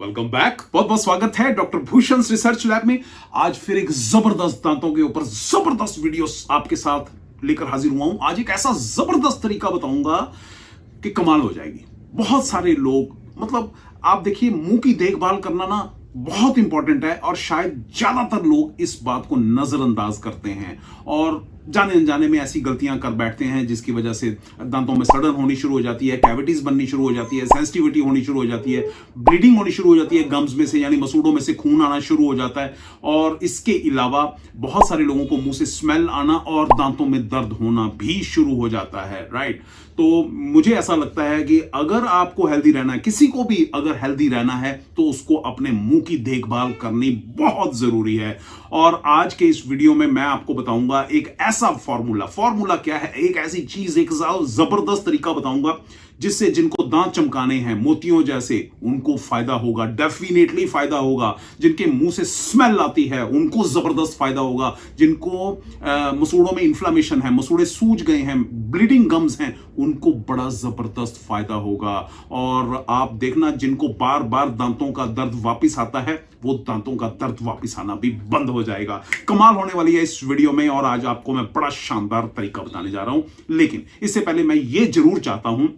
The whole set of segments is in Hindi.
Welcome back. बहुत बहुत स्वागत है डॉक्टर भूषण रिसर्च लैब में। आज फिर एक जबरदस्त दांतों के ऊपर जबरदस्त वीडियो आपके साथ लेकर हाजिर हुआ हूं। आज एक ऐसा जबरदस्त तरीका बताऊंगा कि कमाल हो जाएगी। बहुत सारे लोग आप देखिए, मुंह की देखभाल करना ना बहुत इंपॉर्टेंट है और शायद ज्यादातर लोग इस बात को नजरअंदाज करते हैं और जाने अनजाने में ऐसी गलतियां कर बैठते हैं जिसकी वजह से दांतों में सड़न होनी शुरू हो जाती है, कैविटीज बननी शुरू हो जाती है, सेंसिटिविटी होनी शुरू हो जाती है, ब्लीडिंग होनी शुरू हो जाती है, गम्स में से यानी मसूड़ों में से खून आना शुरू हो जाता है। और इसके अलावा बहुत सारे लोगों को मुंह से स्मेल आना और दांतों में दर्द होना भी शुरू हो जाता है। राइट, तो मुझे ऐसा लगता है कि अगर आपको हेल्दी रहना है, किसी को भी अगर हेल्दी रहना है तो उसको अपने मुंह की देखभाल करनी बहुत जरूरी है। और आज के इस वीडियो में मैं आपको बताऊंगा एक ऐसा फॉर्मूला क्या है, एक ऐसी चीज, एक जबरदस्त तरीका बताऊंगा जिससे जिनको दांत चमकाने हैं मोतियों जैसे उनको फायदा होगा, डेफिनेटली फायदा होगा। जिनके मुंह से स्मेल आती है उनको जबरदस्त फायदा होगा। जिनको मसूड़ों में इन्फ्लामेशन है, मसूड़े सूज गए हैं, ब्लीडिंग गम्स हैं, उनको बड़ा जबरदस्त फायदा होगा। और आप देखना, जिनको बार बार दांतों का दर्द वापिस आता है वो दांतों का दर्द वापिस आना भी बंद हो जाएगा। कमाल होने वाली है इस वीडियो में और आज आपको मैं बड़ा शानदार तरीका बताने जा रहा हूं। लेकिन इससे पहले मैं ये जरूर चाहता हूं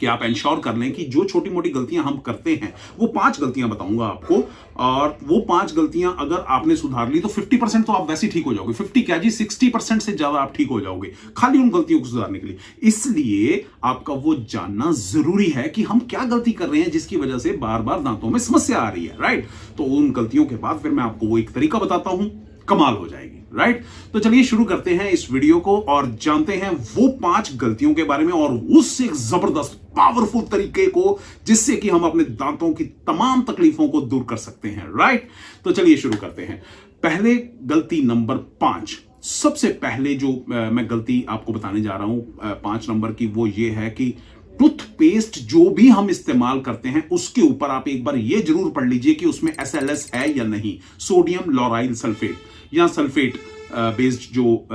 कि आप इंश्योर कर लें कि जो छोटी मोटी गलतियां हम करते हैं, वो 5 गलतियां बताऊंगा आपको, और वो 5 गलतियां अगर आपने सुधार ली तो 50% तो आप वैसे ही ठीक हो जाओगे। 50 क्या जी, 60% से ज्यादा आप ठीक हो जाओगे खाली उन गलतियों को सुधारने के लिए। इसलिए आपका वो जानना जरूरी है कि हम क्या गलती कर रहे हैं जिसकी वजह से बार बार दांतों में समस्या आ रही है। राइट, तो उन गलतियों के बाद फिर मैं आपको वो एक तरीका बताता हूं, कमाल हो जाएगी। राइट, तो चलिए शुरू करते हैं इस वीडियो को और जानते हैं वो 5 गलतियों के बारे में और उससे एक जबरदस्त पावरफुल तरीके को जिससे कि हम अपने दांतों की तमाम तकलीफों को दूर कर सकते हैं। राइट, तो चलिए शुरू करते हैं। पहले गलती नंबर 5, सबसे पहले जो मैं गलती आपको बताने जा रहा हूं 5 नंबर की, वो ये है कि टूथपेस्ट जो भी हम इस्तेमाल करते हैं उसके ऊपर आप एक बार ये जरूर पढ़ लीजिए कि उसमें SLS है या नहीं, सोडियम लॉराइल सल्फेट या सल्फेट बेस्ड जो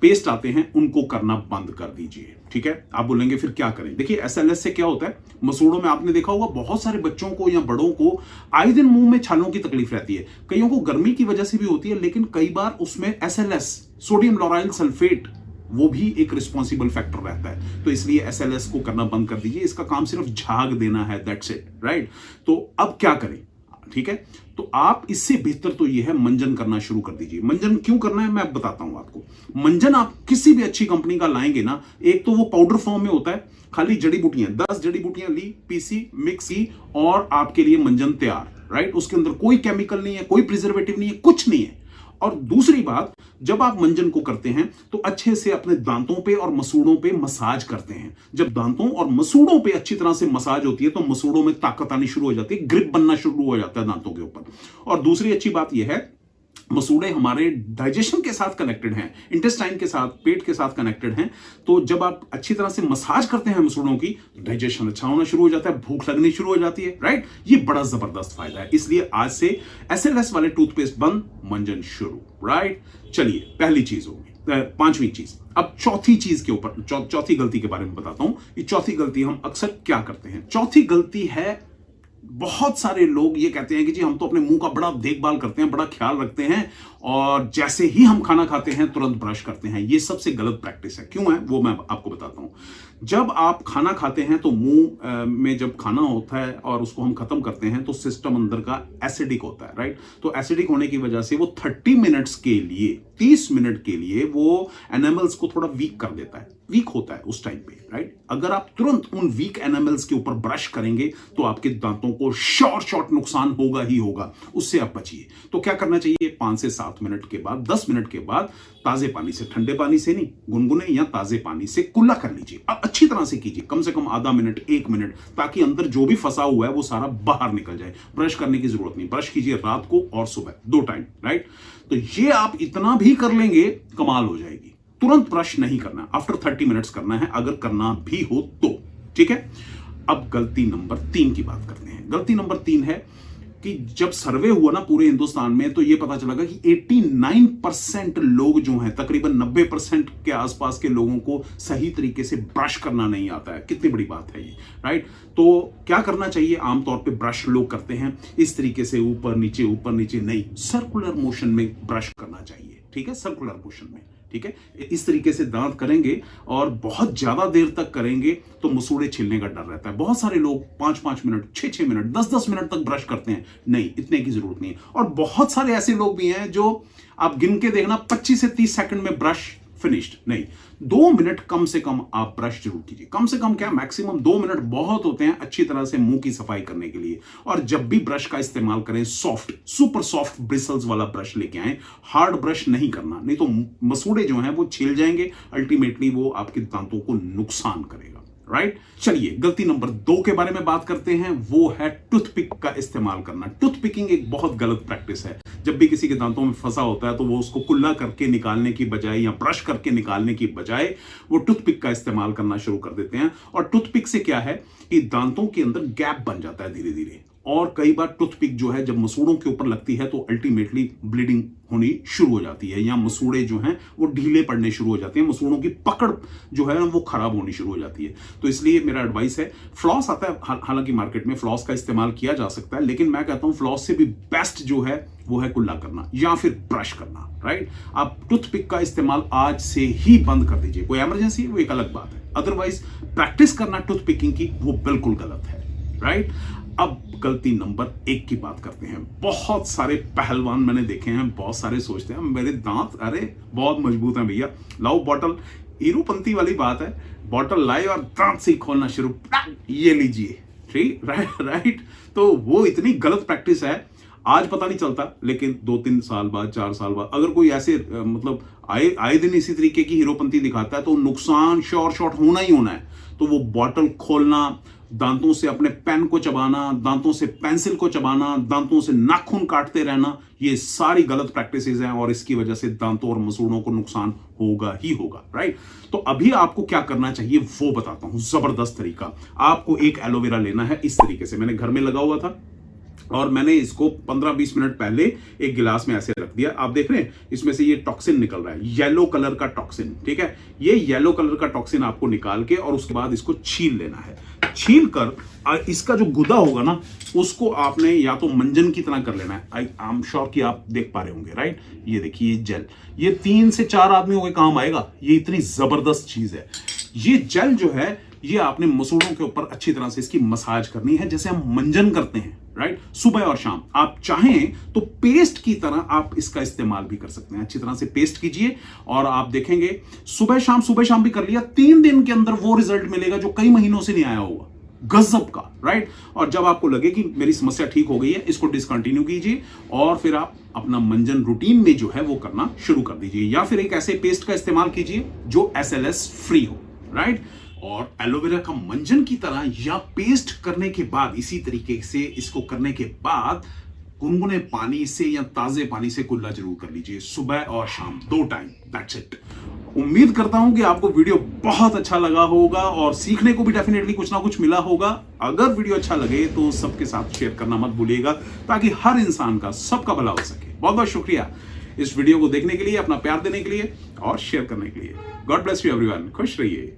पेस्ट आते हैं उनको करना बंद कर दीजिए। ठीक है, आप बोलेंगे फिर क्या करें। देखिए, SLS से क्या होता है, मसूड़ों में आपने देखा होगा बहुत सारे बच्चों को या बड़ों को आए दिन मुंह में छालों की तकलीफ रहती है। कईयों को गर्मी की वजह से भी होती है, लेकिन कई बार उसमें SLS सोडियम लॉराइल सल्फेट वो भी एक रिस्पॉन्सिबल फैक्टर रहता है। तो इसलिए SLS को करना बंद कर दीजिए, इसका काम सिर्फ झाग देना है, दैट्स इट। राइट, तो अब क्या करें। ठीक है, तो आप इससे बेहतर तो ये है मंजन करना शुरू कर दीजिए। मंजन क्यों करना है मैं बताता हूं आपको। मंजन आप किसी भी अच्छी कंपनी का लाएंगे ना, एक तो वो पाउडर फॉर्म में होता है, खाली जड़ी बूटियां 10 जड़ी बूटियां ली, पीसी, मिक्स की और आपके लिए मंजन तैयार। राइट, उसके अंदर कोई केमिकल नहीं है, कोई प्रिजर्वेटिव नहीं है, कुछ नहीं है। और दूसरी बात, जब आप मंजन को करते हैं तो अच्छे से अपने दांतों पे और मसूड़ों पे मसाज करते हैं। जब दांतों और मसूड़ों पे अच्छी तरह से मसाज होती है तो मसूड़ों में ताकत आनी शुरू हो जाती है, ग्रिप बनना शुरू हो जाता है दांतों के ऊपर। और दूसरी अच्छी बात यह है, मसूड़े हमारे डाइजेशन के साथ कनेक्टेड हैं, इंटेस्टाइन के साथ, पेट के साथ कनेक्टेड हैं। तो जब आप अच्छी तरह से मसाज करते हैं मसूड़ों की, डाइजेशन अच्छा होना शुरू हो जाता है, भूख लगनी शुरू हो जाती है। राइट, ये बड़ा जबरदस्त फायदा है। इसलिए आज से SLS वाले टूथपेस्ट बंद, मंजन शुरू। राइट, चलिए पहली चीज होगी। 5वीं चीज। अब चौथी चीज के ऊपर, चौथी गलती के बारे में बताता हूं। ये चौथी गलती हम अक्सर क्या करते हैं। चौथी गलती है, बहुत सारे लोग ये कहते हैं कि जी हम तो अपने मुंह का बड़ा देखभाल करते हैं, बड़ा ख्याल रखते हैं और जैसे ही हम खाना खाते हैं तुरंत ब्रश करते हैं। ये सबसे गलत प्रैक्टिस है। क्यों है वो मैं आपको बताता हूं। जब आप खाना खाते हैं तो मुंह में जब खाना होता है और उसको हम खत्म करते हैं तो सिस्टम अंदर का एसिडिक होता है। राइट, तो एसिडिक होने की वजह से वो 30 मिनट्स के लिए, 30 मिनट के लिए वो एनिमल्स को थोड़ा वीक कर देता है, वीक होता है उस टाइम पे। राइट, अगर आप तुरंत उन वीक एनिमल्स के ऊपर ब्रश करेंगे तो आपके दांतों को शॉर्ट नुकसान होगा ही होगा, उससे आप बचिए। तो क्या करना चाहिए, 5 से 7 मिनट के बाद, 10 मिनट के बाद ताजे पानी से, ठंडे पानी से नहीं, गुनगुने या ताजे पानी से कुल्ला कर लीजिए। अच्छी तरह से कीजिए, कम से कम आधा मिनट, 1 मिनट, ताकि अंदर जो भी फंसा हुआ है वो सारा बाहर निकल जाए। ब्रश करने की जरूरत नहीं, ब्रश कीजिए रात को और सुबह 2 टाइम। राइट, तो ये आप इतना भी कर लेंगे, कमाल हो जाएगी। तुरंत ब्रश नहीं करना, आफ्टर 30 मिनट्स करना है अगर करना भी हो तो। ठीक है, अब गलती नंबर 3 की बात करते हैं। गलती नंबर 3 है कि जब सर्वे हुआ ना पूरे हिंदुस्तान में, तो ये पता चला कि 89% लोग जो हैं, तकरीबन 90% के आसपास के लोगों को सही तरीके से ब्रश करना नहीं आता है। कितनी बड़ी बात है ये, राइट? तो क्या करना चाहिए? आमतौर पे ब्रश लोग करते हैं इस तरीके से, ऊपर नीचे नहीं, सर्कुलर मोशन में ब्रश करना चाहिए, ठीक है? सर्कुलर मोशन में, ठीक है? इस तरीके से दांत करेंगे और बहुत ज्यादा देर तक करेंगे तो मसूड़े छिलने का डर रहता है। बहुत सारे लोग 5-5 मिनट, 6-6 मिनट, 10-10 मिनट तक ब्रश करते हैं। नहीं, इतने की जरूरत नहीं है। और बहुत सारे ऐसे लोग भी हैं जो आप गिन के देखना 25 से 30 सेकंड में ब्रश फिनिश्ड। नहीं, 2 मिनट कम से कम आप ब्रश जरूर कीजिए। कम से कम क्या, मैक्सिमम 2 मिनट बहुत होते हैं अच्छी तरह से मुंह की सफाई करने के लिए। और जब भी ब्रश का इस्तेमाल करें, सॉफ्ट, सुपर सॉफ्ट ब्रिसल्स वाला ब्रश लेके आए। हार्ड ब्रश नहीं करना, नहीं तो मसूड़े जो हैं वो छिल जाएंगे, अल्टीमेटली वो आपके दांतों को नुकसान करेगा, राइट? चलिए, गलती नंबर 2 के बारे में बात करते हैं। वो है टूथपिक का इस्तेमाल करना। टूथपिकिंग एक बहुत गलत प्रैक्टिस है। जब भी किसी के दांतों में फंसा होता है तो वो उसको कुल्ला करके निकालने की बजाय या ब्रश करके निकालने की बजाय वो टूथपिक का इस्तेमाल करना शुरू कर देते हैं। और टूथपिक से क्या है कि दांतों के अंदर गैप बन जाता है धीरे धीरे। और कई बार टूथपिक जो है जब मसूड़ों के ऊपर लगती है तो अल्टीमेटली ब्लीडिंग होनी शुरू हो जाती है, या मसूड़े जो हैं वो ढीले पड़ने शुरू हो जाते हैं, मसूड़ों की पकड़ जो है वो खराब होनी शुरू हो जाती है। तो इसलिए मेरा एडवाइस है, फ्लॉस आता है, हालांकि मार्केट में फ्लॉस का इस्तेमाल किया जा सकता है, लेकिन मैं कहता हूं फ्लॉस से भी बेस्ट जो है वो है कुल्ला करना या फिर ब्रश करना, राइट? आप टूथपिक का इस्तेमाल आज से ही बंद कर दीजिए। कोई इमरजेंसी है वो एक अलग बात है, अदरवाइज प्रैक्टिस करना टूथपिकिंग की वो बिल्कुल गलत है, राइट? अब गलती नंबर 1 की बात करते हैं। बहुत सारे पहलवान मैंने देखे हैं, बहुत सारे सोचते हैं मेरे दांत अरे बहुत मजबूत हैं भैया, लाओ बॉटल, हीरोपंती वाली बात है, बॉटल लाए और दांत से खोलना शुरू, ये लीजिए, ठीक, राइट? तो वो इतनी गलत प्रैक्टिस है। आज पता नहीं चलता, लेकिन 2-3 साल बाद, 4 साल बाद अगर कोई ऐसे मतलब आए दिन इसी तरीके की हीरोपंती दिखाता है तो नुकसान श्योर शॉट होना ही होना है। तो वो बॉटल खोलना, दांतों से अपने पेन को चबाना, दांतों से पेंसिल को चबाना, दांतों से नाखून काटते रहना, ये सारी गलत प्रैक्टिसेस हैं और इसकी वजह से दांतों और मसूड़ों को नुकसान होगा ही होगा, राइट? तो अभी आपको क्या करना चाहिए वो बताता हूं, जबरदस्त तरीका। आपको एक एलोवेरा लेना है इस तरीके से, मैंने घर में लगा हुआ था और मैंने इसको 15-20 मिनट पहले एक गिलास में ऐसे रख दिया। आप देख रहे हैं इसमें से ये टॉक्सिन निकल रहा है, येलो कलर का टॉक्सिन, ठीक है? ये येलो कलर का टॉक्सिन आपको निकाल के और उसके बाद इसको छील लेना है। छील कर इसका जो गुदा होगा ना उसको आपने या तो मंजन की तरह कर लेना है। आई एम श्योर कि आप देख पा रहे होंगे, राइट? ये देखिए जेल, ये 3 से 4 आदमियों के काम आएगा। ये इतनी जबरदस्त चीज है। ये जेल जो है ये आपने मसूड़ों के ऊपर अच्छी तरह से इसकी मसाज करनी है, जैसे हम मंजन करते हैं, राइट? सुबह और शाम। आप चाहें तो पेस्ट की तरह आप इसका इस्तेमाल भी कर सकते हैं। अच्छी तरह से पेस्ट कीजिए और आप देखेंगे सुबह शाम भी कर लिया, 3 दिन के अंदर वो रिजल्ट मिलेगा जो कई महीनों से नहीं आया होगा, गजब का, राइट? और जब आपको लगे कि मेरी समस्या ठीक हो गई है, इसको डिसकंटिन्यू कीजिए और फिर आप अपना मंजन रूटीन में जो है वो करना शुरू कर दीजिए, या फिर एक ऐसे पेस्ट का इस्तेमाल कीजिए जो SLS फ्री हो, राइट? और एलोवेरा का मंजन की तरह या पेस्ट करने के बाद, इसी तरीके से इसको करने के बाद गुनगुने पानी से या ताजे पानी से कुल्ला जरूर कर लीजिए, सुबह और शाम 2 टाइम, दैट्स इट। उम्मीद करता हूं कि आपको वीडियो बहुत अच्छा लगा होगा और सीखने को भी डेफिनेटली कुछ ना कुछ मिला होगा। अगर वीडियो अच्छा लगे तो सबके साथ शेयर करना मत भूलिएगा, ताकि हर इंसान का, सबका भला हो सके। बहुत बहुत शुक्रिया इस वीडियो को देखने के लिए, अपना प्यार देने के लिए और शेयर करने के लिए। गॉड ब्लेस यू एवरीवन, खुश रहिए।